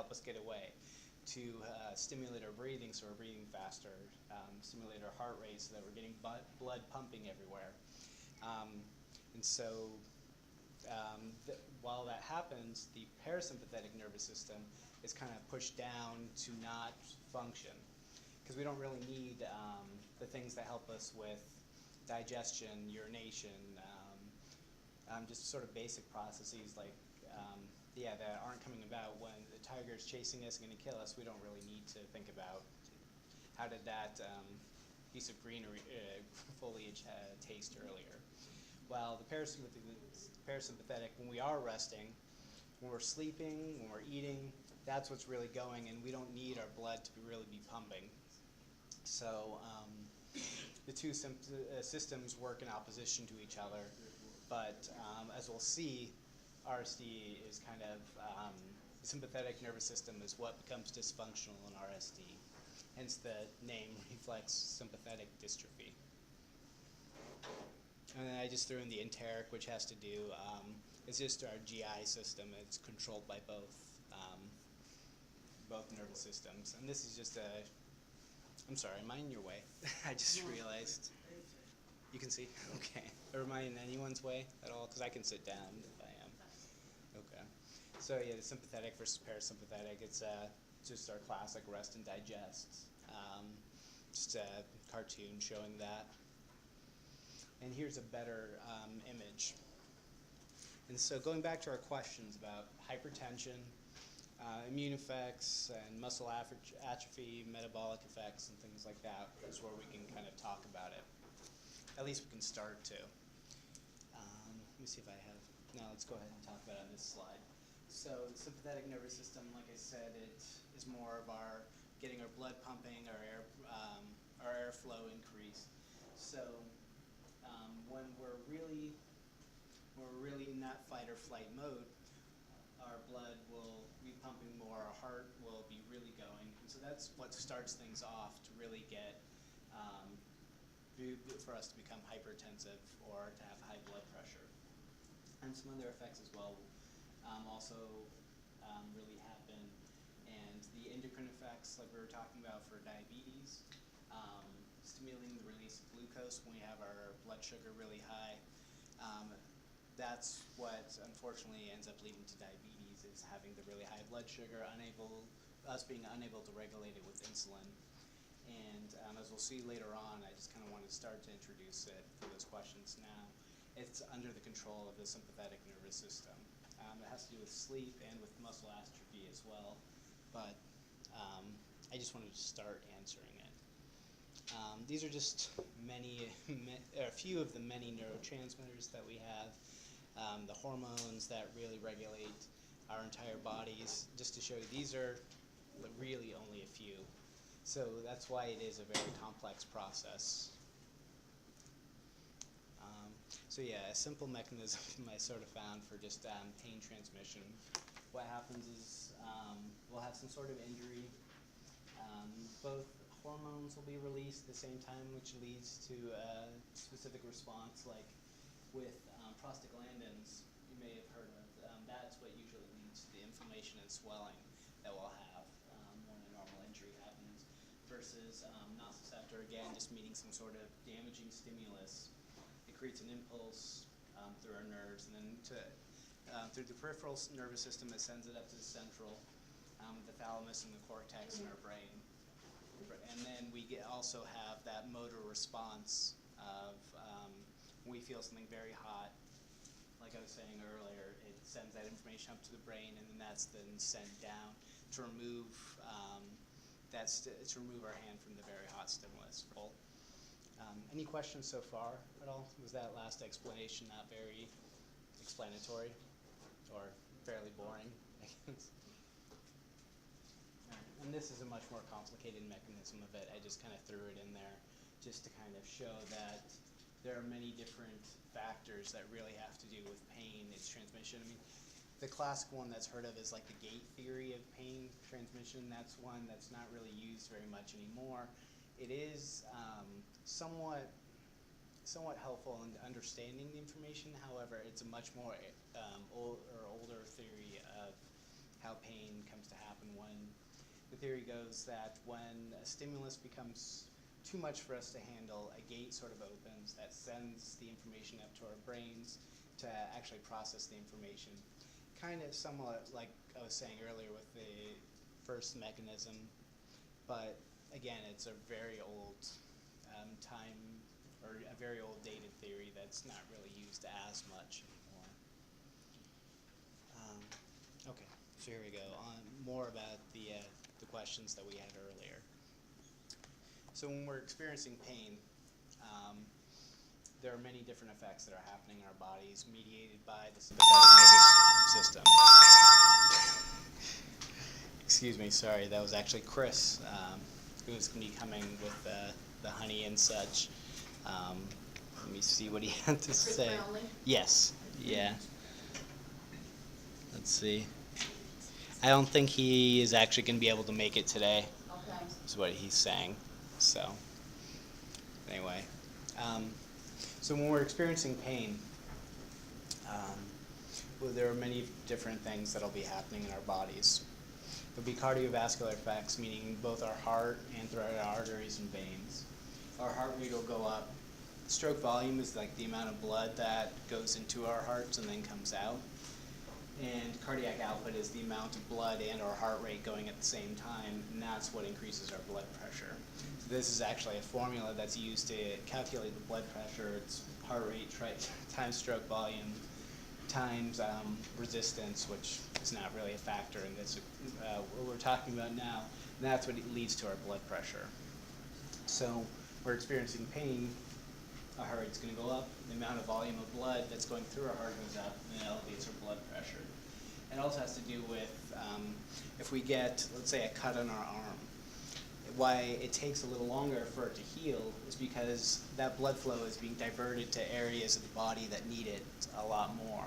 help us get away, to stimulate our breathing so we're breathing faster, stimulate our heart rate so that we're getting blood pumping everywhere. And so while that happens, the parasympathetic nervous system is kind of pushed down to not function, because we don't really need the things that help us with digestion, urination, just sort of basic processes like that aren't coming about when the tiger is chasing us and going to kill us. We don't really need to think about how did that piece of greenery foliage taste earlier. While the parasympathetic, when we are resting, when we're sleeping, when we're eating, that's what's really going, and we don't need our blood to really be pumping. So the two systems work in opposition to each other, but as we'll see, RSD is kind of, the sympathetic nervous system is what becomes dysfunctional in RSD, hence the name reflex sympathetic dystrophy. And then I just threw in the enteric, which has to do, it's just our GI system. It's controlled by both nervous systems. And this is just I'm sorry, am I in your way? I just realized. You can see? Okay. Am I in anyone's way at all? Because I can sit down if I am. Okay. So yeah, the sympathetic versus parasympathetic, it's just our classic rest and digest. Just a cartoon showing that. And here's a better image. And so going back to our questions about hypertension, immune effects, and muscle atrophy, metabolic effects, and things like that is where we can kind of talk about it. At least we can start to. Let me see if I have. Now let's go ahead and talk about it on this slide. So the sympathetic nervous system, like I said, it is more of our getting our blood pumping, our airflow increased. So when we're really in that fight or flight mode, our blood will be pumping more, our heart will be really going, and so that's what starts things off to really get for us to become hypertensive or to have high blood pressure. And some other effects as well also really happen, and the endocrine effects, like we were talking about for diabetes, stimulating the release of glucose when we have our blood sugar really high. That's what unfortunately ends up leading to diabetes, is having the really high blood sugar, us being unable to regulate it with insulin. And as we'll see later on, I just kind of want to start to introduce it for those questions now. It's under the control of the sympathetic nervous system. It has to do with sleep and with muscle atrophy as well, but I just wanted to start answering it. These are just a few of the many neurotransmitters that we have, the hormones that really regulate our entire bodies. Just to show you, these are really only a few. So that's why it is a very complex process. So yeah, a simple mechanism I sort of found for just pain transmission. What happens is we'll have some sort of injury. Both hormones will be released at the same time, which leads to a specific response, like with prostaglandins, you may have heard of. That's what usually leads to the inflammation and swelling that we'll have when a normal injury happens, versus nociceptor, again, just meeting some sort of damaging stimulus. It creates an impulse through our nerves, and then through the peripheral nervous system, it sends it up to the central, the thalamus and the cortex in our brain. And then we also have that motor response of when we feel something very hot, like I was saying earlier, it sends that information up to the brain, and then that's then sent down to remove to remove our hand from the very hot stimulus. Any questions so far at all? Was that last explanation not very explanatory or fairly boring? And this is a much more complicated mechanism of it. I just kind of threw it in there just to kind of show that there are many different factors that really have to do with pain, its transmission. I mean, the classic one that's heard of is like the gate theory of pain transmission. That's one that's not really used very much anymore. It is somewhat helpful in understanding the information. However, it's a much more older theory of how pain comes to happen when the theory goes that when a stimulus becomes too much for us to handle, a gate sort of opens that sends the information up to our brains to actually process the information. Kind of somewhat like I was saying earlier with the first mechanism, but again, it's a very old time, or a very old dated theory that's not really used as much anymore. Okay, so here we go. On more about the questions that we had earlier. So when we're experiencing pain, there are many different effects that are happening in our bodies mediated by the sympathetic nervous system. Excuse me, sorry, that was actually Chris, who's going to be coming with the honey and such. Let me see what he had to say. Chris Brownlee? Yes, yeah. Let's see. I don't think he is actually going to be able to make it today, Okay. is what he's saying. So, anyway. So when we're experiencing pain, well, there are many different things that will be happening in our bodies. There'll be cardiovascular effects, meaning both our heart and throughout our arteries and veins. Our heart rate will go up. Stroke volume is like the amount of blood that goes into our hearts and then comes out. And cardiac output is the amount of blood and our heart rate going at the same time, and that's what increases our blood pressure. So this is actually a formula that's used to calculate the blood pressure. It's heart rate times stroke volume times resistance, which is not really a factor in this, what we're talking about now, and that's what leads to our blood pressure. So we're experiencing pain, our heart rate's going to go up, the amount of volume of blood that's going through our heart goes up, and it elevates our blood pressure. It also has to do with if we get, let's say, a cut on our arm. Why it takes a little longer for it to heal is because that blood flow is being diverted to areas of the body that need it a lot more.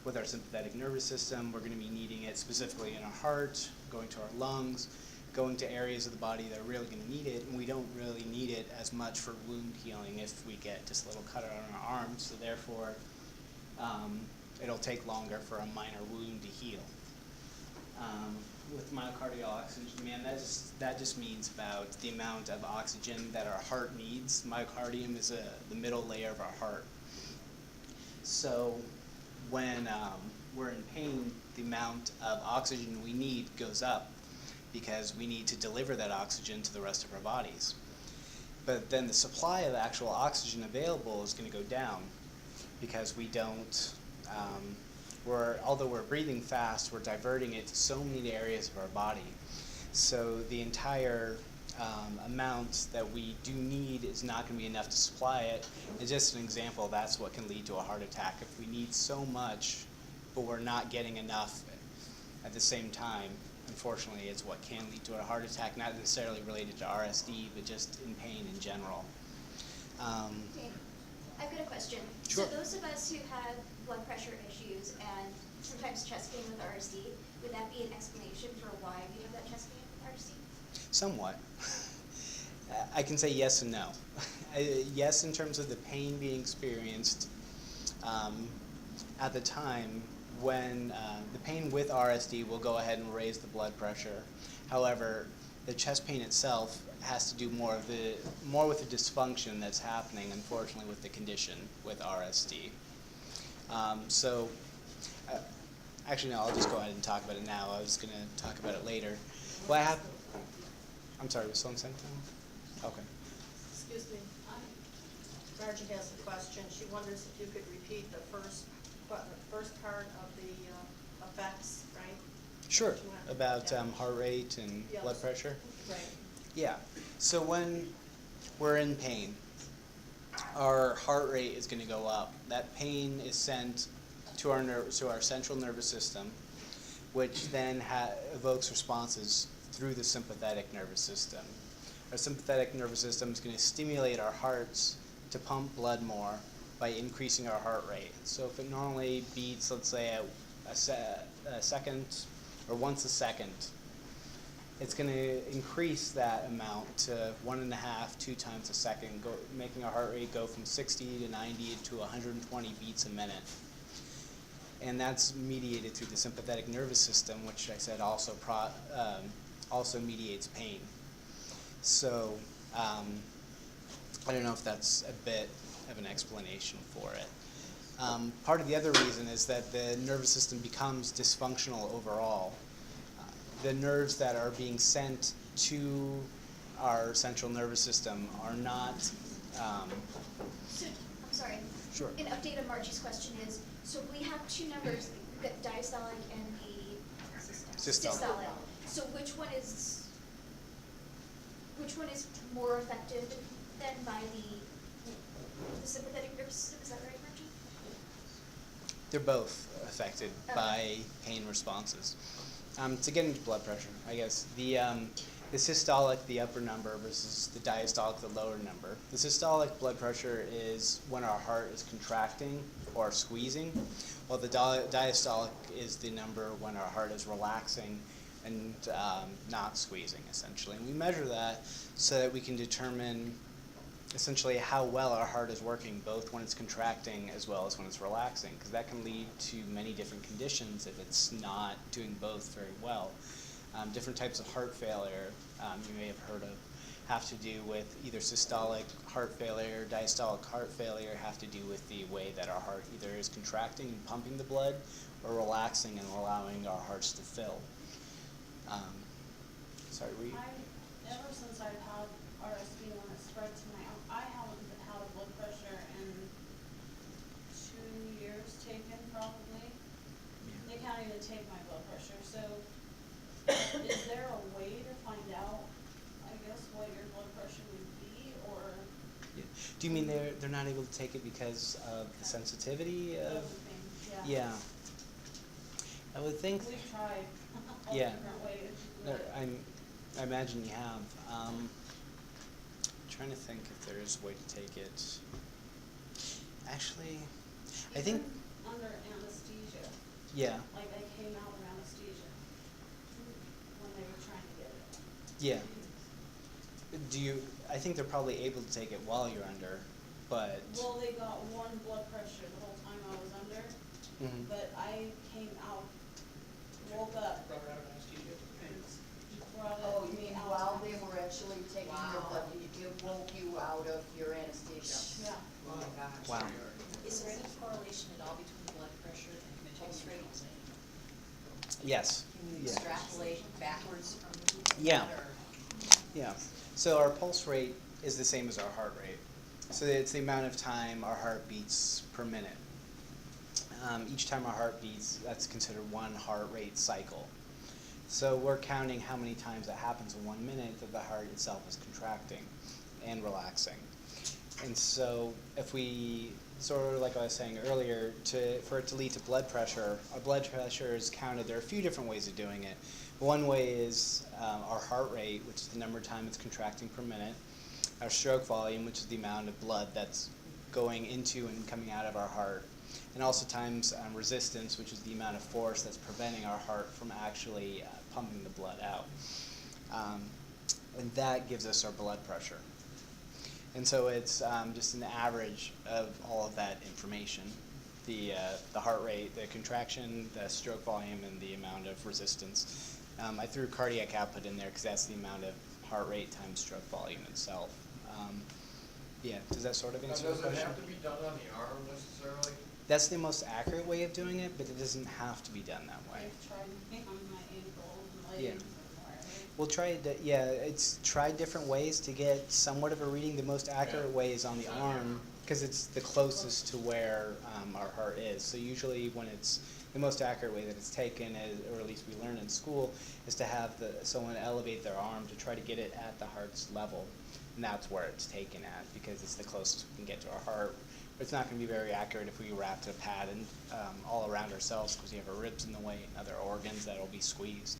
With our sympathetic nervous system, we're going to be needing it specifically in our heart, going to our lungs, going to areas of the body that are really going to need it, and we don't really need it as much for wound healing if we get just a little cut on our arm, so therefore it'll take longer for a minor wound to heal. With myocardial oxygen demand, that just means about the amount of oxygen that our heart needs. Myocardium is the middle layer of our heart. So when we're in pain, the amount of oxygen we need goes up because we need to deliver that oxygen to the rest of our bodies. But then the supply of actual oxygen available is going to go down because we don't, although we're breathing fast, we're diverting it to so many areas of our body. So the entire amount that we do need is not going to be enough to supply it. And just an example, that's what can lead to a heart attack. If we need so much, but we're not getting enough at the same time, unfortunately, it's what can lead to a heart attack, not necessarily related to RSD, but just in pain in general. Okay. I've got a question. Sure. So those of us who have blood pressure issues and sometimes chest pain with RSD, would that be an explanation for why we have that chest pain with RSD? Somewhat. I can say yes and no. Yes, in terms of the pain being experienced at the time when the pain with RSD will go ahead and raise the blood pressure. However, the chest pain itself has to do more with the dysfunction that's happening, unfortunately, with the condition with RSD. Actually, no, I'll just go ahead and talk about it now. I was going to talk about it later. I'm sorry, was someone sent down? Okay. Excuse me. Margie has a question. She wonders if you could repeat the first part of the effects, right? Sure, about heart rate and Yes. blood pressure. Right. Yeah, so when we're in pain, our heart rate is going to go up. That pain is sent to our central nervous system, which then evokes responses through the sympathetic nervous system. Our sympathetic nervous system is going to stimulate our hearts to pump blood more by increasing our heart rate. So if it normally beats, let's say, a second or once a second, it's going to increase that amount to 1.5, 2 times a second, making our heart rate go from 60 to 90 to 120 beats a minute. and that's mediated through the sympathetic nervous system, which I said also mediates pain. So I don't know if that's a bit of an explanation for it. Part of the other reason is that the nervous system becomes dysfunctional overall. The nerves that are being sent to our central nervous system are not. So, I'm sorry. Sure. An update on Margie's question is, so we have two numbers, the diastolic and the systolic. So which one is more affected than by the sympathetic nervous system? Is that right, Margie? They're both affected by pain responses. To get into blood pressure, I guess, the systolic, the upper number, versus the diastolic, the lower number. The systolic blood pressure is when our heart is contracting or squeezing, while the diastolic is the number when our heart is relaxing and not squeezing, essentially. And we measure that so that we can determine essentially how well our heart is working, both when it's contracting as well as when it's relaxing, because that can lead to many different conditions if it's not doing both very well. Different types of heart failure you may have heard of have to do with either systolic heart failure, diastolic heart failure, have to do with the way that our heart either is contracting and pumping the blood or relaxing and allowing our hearts to fill. Sorry, were you? Ever since I've had RSD when it spread to my own, I haven't had a blood pressure in 2 years taken probably. They can't even take my blood pressure, so is there a way to find out, I guess, what your blood pressure would be, or? Yeah. Do you mean they're not able to take it because of the sensitivity of? Yeah. I would think. We've tried all Yeah. different ways. I imagine you have. Trying to think if there is a way to take it. Actually, I think. Even under anesthesia. Yeah. Like I came out of anesthesia when they were trying to get it. Yeah. I think they're probably able to take it while you're under, but. Well, they got one blood pressure the whole time I was under, but I came out, woke up. Brought it Oh, you me mean out. while they were actually taking your blood, it woke you out of your anesthesia? Yeah. Oh my gosh. Wow. Is there any correlation at all between blood pressure and pulse rate? Yes. Can you Yeah. extrapolate backwards from Yeah. that, or? Yeah. So our pulse rate is the same as our heart rate. So it's the amount of time our heart beats per minute. Each time our heart beats, that's considered one heart rate cycle. So we're counting how many times that happens in 1 minute that the heart itself is contracting and relaxing. And so if we, sort of like I was saying earlier, for it to lead to blood pressure, our blood pressure is counted. There are a few different ways of doing it. One way is our heart rate, which is the number of times it's contracting per minute, our stroke volume, which is the amount of blood that's going into and coming out of our heart, and also times resistance, which is the amount of force that's preventing our heart from actually pumping the blood out. And that gives us our blood pressure. And so it's just an average of all of that information, the heart rate, the contraction, the stroke volume, and the amount of resistance. I threw cardiac output in there because that's the amount of heart rate times stroke volume itself. Yeah, does that sort of answer the question? Does it have to be done on the arm necessarily? That's the most accurate way of doing it, but it doesn't have to be done that way. I've tried on my ankle and Yeah. legs and wherever. We'll try it. Yeah, it's tried different ways to get somewhat of a reading. The most accurate way is on the arm because it's the closest to where our heart is. So usually, when it's the most accurate way that it's taken, or at least we learn in school, is to have someone elevate their arm to try to get it at the heart's level, and that's where it's taken at because it's the closest we can get to our heart. But it's not going to be very accurate if we wrapped a pad all around ourselves because we have our ribs in the way and other organs that will be squeezed.